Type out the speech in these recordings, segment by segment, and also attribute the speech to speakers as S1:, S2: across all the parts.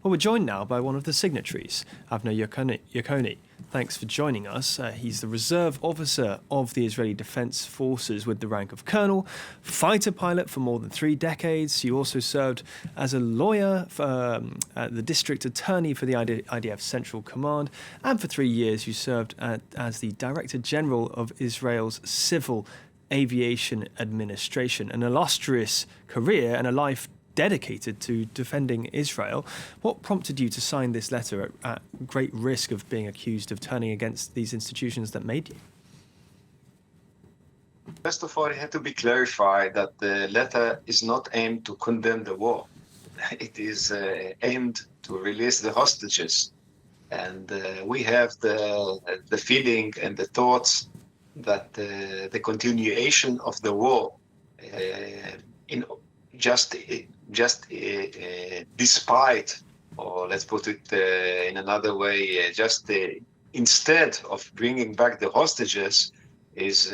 S1: Well, we're joined now by one of the signatories, Avner Yarkoni. Thanks for joining us. He's the reserve officer of the Israeli Defense Forces with the rank of colonel, fighter pilot for more than 3 decades. You also served as a lawyer for the district attorney for the IDF Central Command, and for 3 years you served as the Director General of Israel's Civil Aviation Administration. An illustrious career and a life dedicated to defending Israel. What prompted you to sign this letter at great risk of being accused of turning against these institutions that made you?
S2: First of all, it had to be clarified that the letter is not aimed to condemn the war. It is aimed to release the hostages. And we have the feeling and the thoughts that the continuation of the war despite, or let's put it in another way, instead of bringing back the hostages, is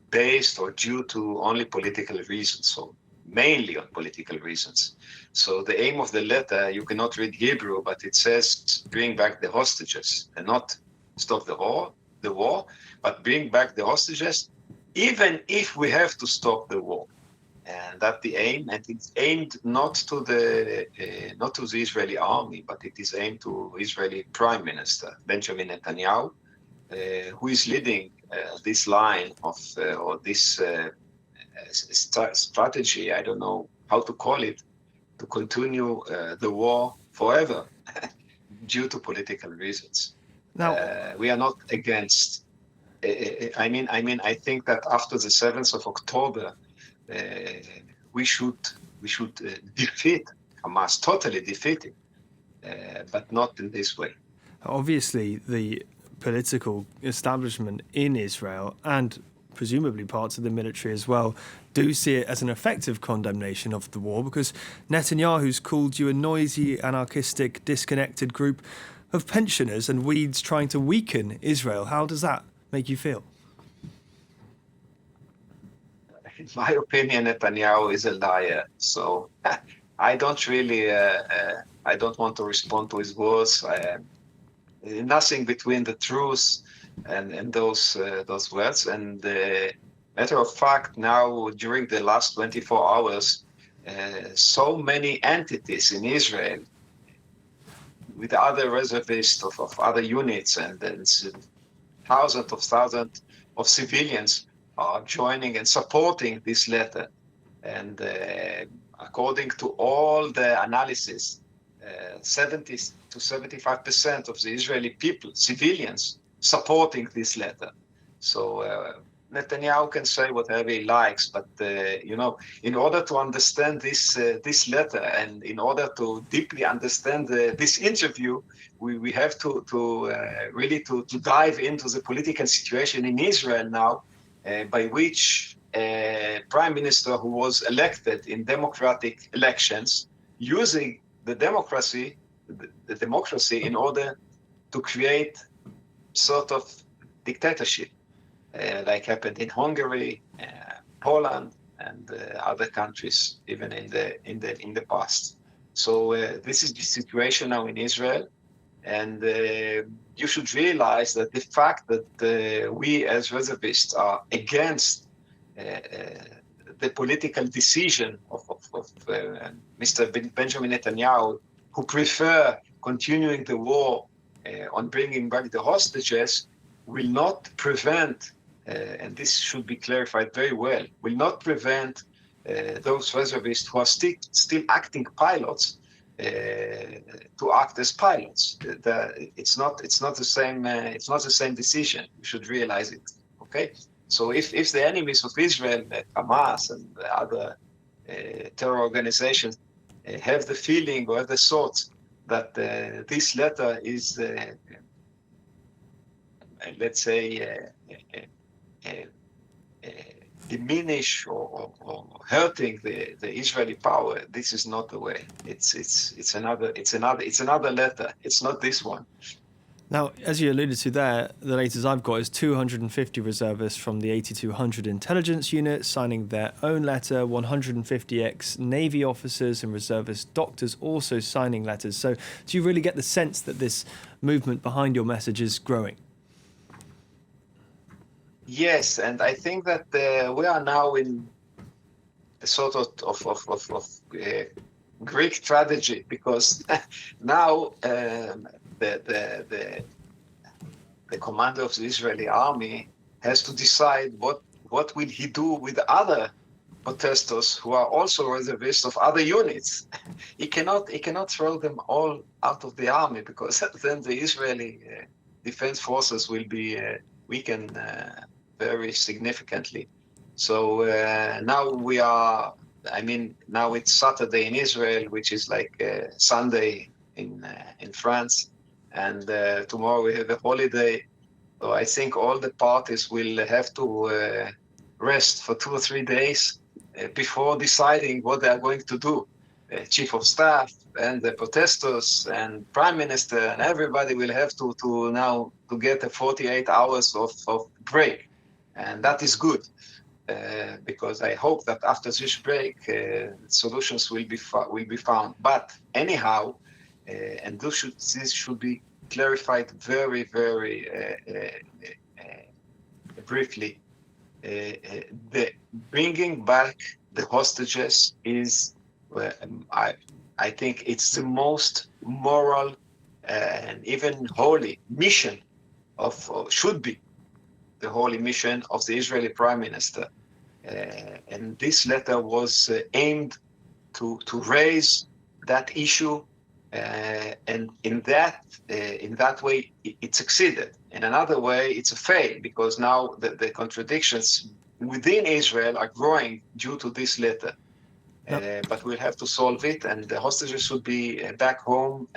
S2: based or due to only political reasons, so mainly on political reasons. So the aim of the letter, you cannot read Hebrew, but it says bring back the hostages and not stop the war, but bring back the hostages, even if we have to stop the war. And that's the aim, and it's aimed not to the Israeli army, but it is aimed to Israeli Prime Minister Benjamin Netanyahu, who is leading this line of or this strategy. I don't know how to call it, to continue the war forever due to political reasons. Now, we are not against. I think that after the 7th of October. We should defeat Hamas, totally defeat it, but not in this way.
S1: Obviously, the political establishment in Israel, and presumably parts of the military as well, do see it as an effective condemnation of the war, because Netanyahu's called you a noisy, anarchistic, disconnected group of pensioners and weeds trying to weaken Israel. How does that make you feel?
S2: In my opinion, Netanyahu is a liar. So I don't really, I don't want to respond to his words. Nothing between the truth and those words. And matter of fact, now during the last 24 hours, so many entities in Israel with other reservists of other units and thousands of civilians are joining and supporting this letter. And according to all the analysis, 70 to 75% of the Israeli people, civilians, supporting this letter. So Netanyahu can say whatever he likes, but in order to understand this letter and in order to deeply understand this interview, we have to really dive into the political situation in Israel now, by which a prime minister who was elected in democratic elections, using the democracy in order to create sort of dictatorship, like happened in Hungary, Poland, and other countries, even in the past. So this is the situation now in Israel. And you should realize that the fact that we as reservists are against the political decision of Mr. Benjamin Netanyahu, who prefer continuing the war on bringing back the hostages, will not prevent, and this should be clarified very well, will not prevent those reservists who are still acting pilots to act as pilots. It's not the same. It's not the same decision. You should realize it. Okay. So if the enemies of Israel, Hamas and other terror organizations, have the feeling or have the thought that this letter is, let's say, diminish or hurting the Israeli power, this is not the way. It's another letter. It's not this one.
S1: Now, as you alluded to there, the latest I've got is 250 reservists from the 8200 intelligence unit signing their own letter, 150 ex-Navy officers and reservist doctors also signing letters. So do you really get the sense that this movement behind your message is growing?
S2: Yes, and I think that we are now in a sort of Greek tragedy, because now the commander of the Israeli army has to decide what will he do with other protesters who are also reservists of other units. He cannot throw them all out of the army, because then the Israeli defense forces will be weakened very significantly. So now now it's Saturday in Israel, which is like Sunday in France, and tomorrow we have a holiday. So I think all the parties will have to rest for 2 or 3 days before deciding what they are going to do. Chief of staff and the protesters and prime minister and everybody will have to now to get a 48 hours of break, and that is good. Because I hope that after this break, solutions will be found. But anyhow, and this should be clarified very, very briefly. The bringing back the hostages is, I think, it's the most moral and even holy mission should be the holy mission of the Israeli Prime Minister. And this letter was aimed to raise that issue, and in that way it succeeded. In another way, it's a fail, because now the contradictions within Israel are growing due to this letter. But we'll have to solve it, and the hostages should be back home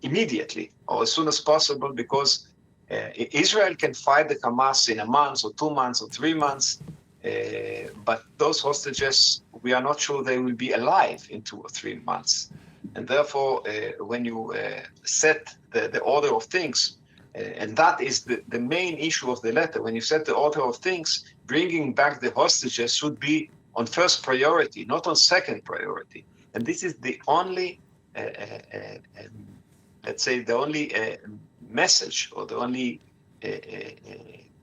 S2: immediately, or as soon as possible, because Israel can fight the Hamas in a month or 2 months or 3 months, but those hostages, we are not sure they will be alive in 2 or 3 months. And therefore, when you set the order of things, and that is the main issue of the letter, when you set the order of things, bringing back the hostages should be on first priority, not on second priority. And this is the only, let's say, the only message, or the only,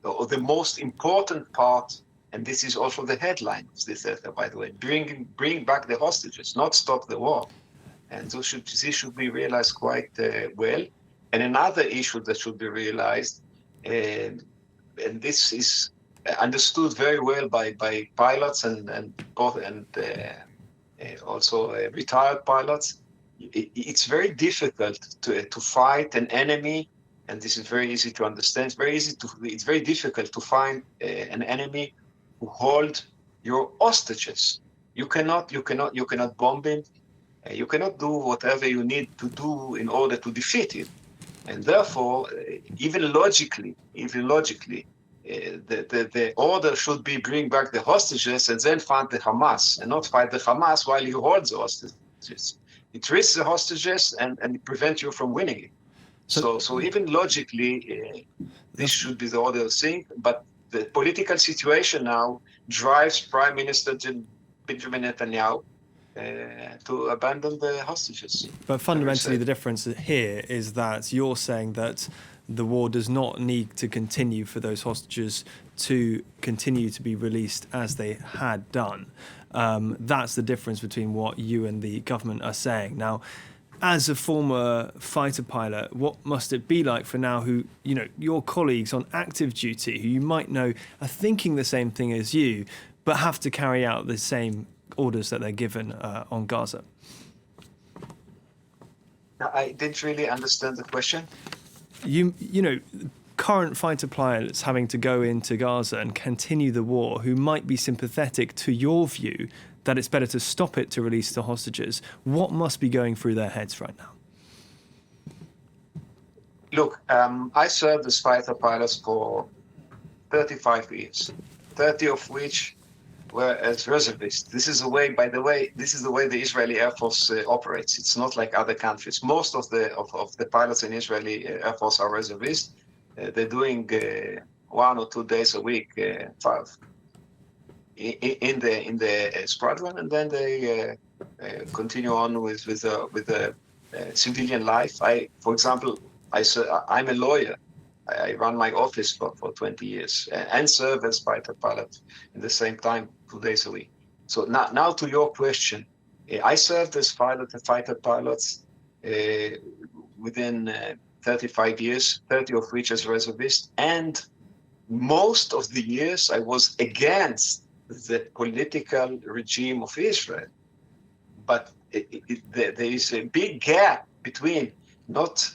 S2: or the most important part. And this is also the headline of this letter, by the way: bring back the hostages, not stop the war. And this should be realized quite well. And another issue that should be realized, and this is understood very well by pilots and also retired pilots. It's very difficult to fight an enemy, and this is very easy to understand. It's very difficult to find an enemy who hold your hostages. You cannot bomb him. You cannot do whatever you need to do in order to defeat him. And therefore, even logically, the order should be bring back the hostages and then fight the Hamas, and not fight the Hamas while you hold the hostages. It risks the hostages and it prevents you from winning it. So even logically, this should be the order of things. But the political situation now drives Prime Minister Benjamin Netanyahu to abandon the hostages.
S1: But fundamentally, the difference here is that you're saying that the war does not need to continue for those hostages to continue to be released as they had done. That's the difference between what you and the government are saying. Now, as a former fighter pilot, what must it be like for now who, your colleagues on active duty, who you might know are thinking the same thing as you, but have to carry out the same orders that they're given on Gaza?
S2: Now, I didn't really understand the question.
S1: Current fighter pilots having to go into Gaza and continue the war, who might be sympathetic to your view that it's better to stop it to release the hostages, what must be going through their heads right now?
S2: Look, I served as fighter pilots for 35 years, 30 of which were as reservists. This is the way, by the way, this is the way the Israeli Air Force operates. It's not like other countries. Most of the pilots in Israeli Air Force are reservists. They're doing 1 or 2 days a week, in the squadron, and then they continue on with the civilian life. For example, I'm a lawyer. I run my office for 20 years and serve as fighter pilot at the same time, 2 days a week. So now to your question, I served as fighter pilots within 35 years, 30 of which as reservist, and most of the years I was against the political regime of Israel. But there is a big gap between not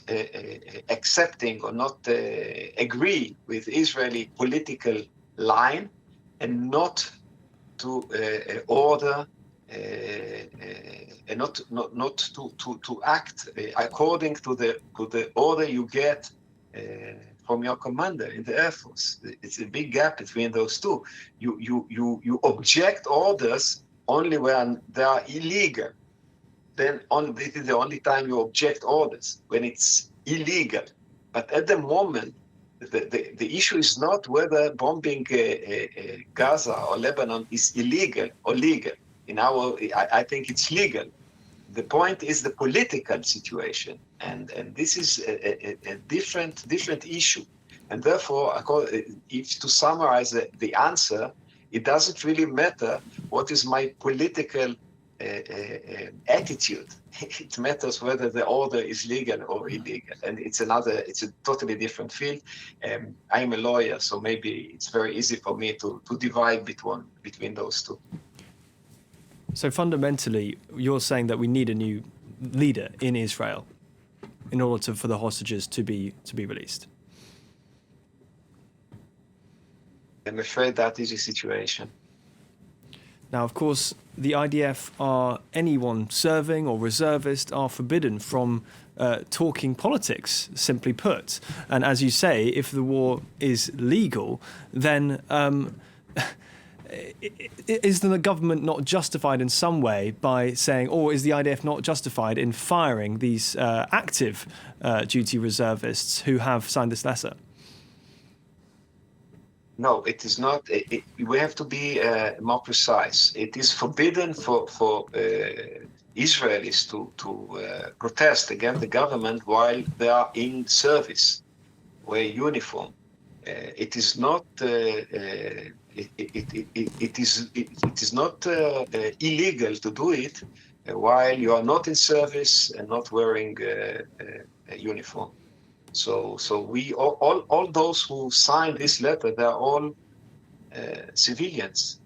S2: accepting or not agree with Israeli political line and not to order and not to act according to the order you get from your commander in the Air Force. It's a big gap between those two. You object orders only when they are illegal. Then this is the only time you object orders, when it's illegal. But at the moment, the issue is not whether bombing Gaza or Lebanon is illegal or legal. I think it's legal. The point is the political situation, and this is a different issue. And therefore, if to summarize the answer, it doesn't really matter what is my political attitude. It matters whether the order is legal or illegal, and it's a totally different field. I'm a lawyer, so maybe it's very easy for me to divide between those two.
S1: So fundamentally, you're saying that we need a new leader in Israel in order for the hostages to be released.
S2: I'm afraid that is the situation.
S1: Now, of course, the IDF anyone serving or reservist are forbidden from talking politics, simply put. And as you say, if the war is legal, then is the government not justified in some way by saying, or is the IDF not justified in firing these active duty reservists who have signed this letter?
S2: No, it is not. We have to be more precise. It is forbidden for Israelis to protest against the government while they are in service, wear uniform. It is not. It is not illegal to do it while you are not in service and not wearing a uniform. So we all those who signed this letter, they are all civilians.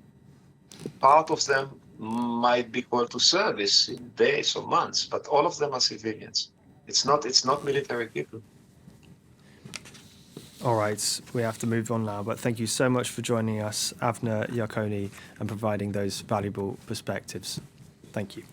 S2: Part of them might be called to service in days or months, but all of them are civilians. It's not military people.
S1: All right, we have to move on now, but thank you so much for joining us, Avner, Yarkoni, and providing those valuable perspectives. Thank you.